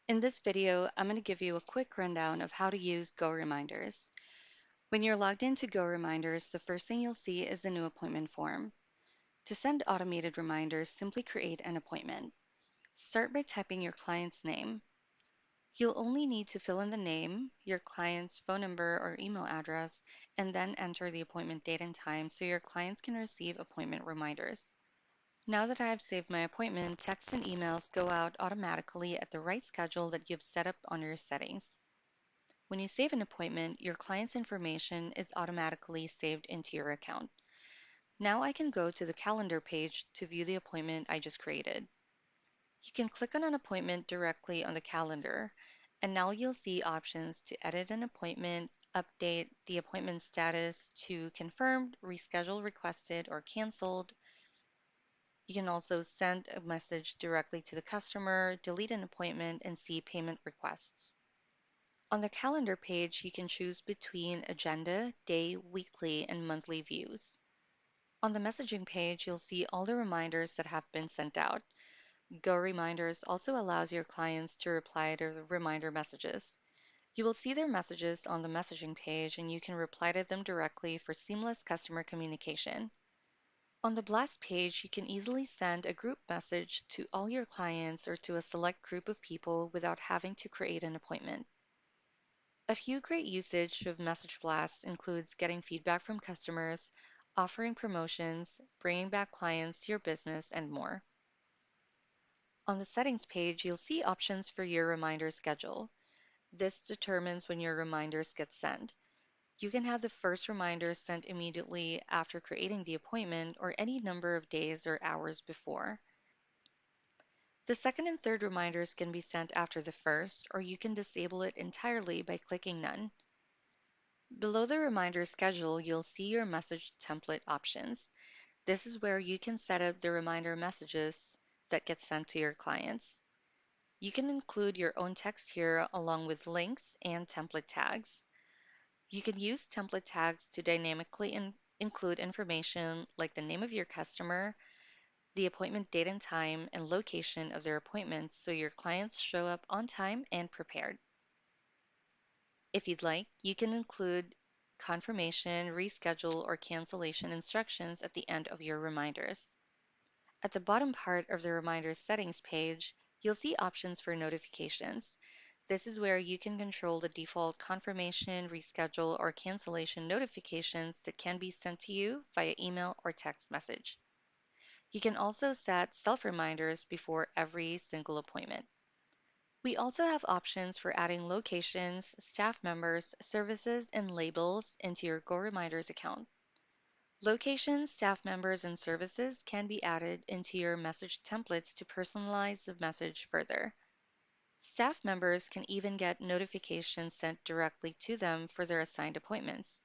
In this video, I'm going to give you a quick rundown of how to use GoReminders. When you're logged into GoReminders, the first thing you'll see is the new appointment form. To send automated reminders, simply create an appointment. Start by typing your client's name. You'll only need to fill in the name, your client's phone number or email address, and then enter the appointment date and time so your clients can receive appointment reminders. Now that I have saved my appointment, texts and emails go out automatically at the right schedule that you've set up on your settings. When you save an appointment, your client's information is automatically saved into your account. Now I can go to the calendar page to view the appointment I just created. You can click on an appointment directly on the calendar, and now you'll see options to edit an appointment, update the appointment status to confirmed, reschedule requested, or canceled. You can also send a message directly to the customer, delete an appointment, and see payment requests. On the calendar page, you can choose between agenda, day, weekly, and monthly views. On the messaging page, you'll see all the reminders that have been sent out. GoReminders also allows your clients to reply to the reminder messages. You will see their messages on the messaging page and you can reply to them directly for seamless customer communication. On the blast page, you can easily send a group message to all your clients or to a select group of people without having to create an appointment. A few great usage of message blasts includes getting feedback from customers, offering promotions, bringing back clients to your business, and more. On the settings page, you'll see options for your reminder schedule. This determines when your reminders get sent. You can have the first reminder sent immediately after creating the appointment or any number of days or hours before. The second and third reminders can be sent after the first, or you can disable it entirely by clicking None. Below the reminder schedule, you'll see your message template options. This is where you can set up the reminder messages that get sent to your clients. You can include your own text here along with links and template tags. You can use template tags to dynamically include information like the name of your customer, the appointment date and time, and location of their appointments so your clients show up on time and prepared. If you'd like, you can include confirmation, reschedule, or cancellation instructions at the end of your reminders. At the bottom part of the reminders settings page, you'll see options for notifications. This is where you can control the default confirmation, reschedule, or cancellation notifications that can be sent to you via email or text message. You can also set self-reminders before every single appointment. We also have options for adding locations, staff members, services, and labels into your GoReminders account. Locations, staff members, and services can be added into your message templates to personalize the message further. Staff members can even get notifications sent directly to them for their assigned appointments.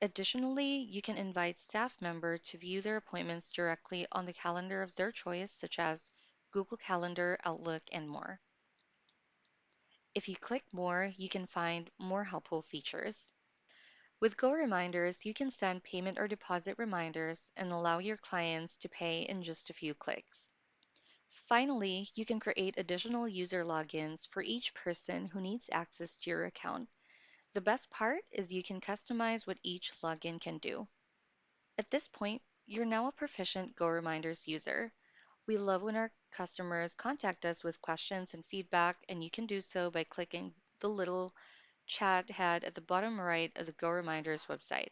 Additionally, you can invite staff members to view their appointments directly on the calendar of their choice, such as Google Calendar, Outlook, and more. If you click more, you can find more helpful features. With GoReminders, you can send payment or deposit reminders and allow your clients to pay in just a few clicks. Finally, you can create additional user logins for each person who needs access to your account. The best part is you can customize what each login can do. At this point, you're now a proficient GoReminders user. We love when our customers contact us with questions and feedback, and you can do so by clicking the little chat head at the bottom right of the GoReminders website.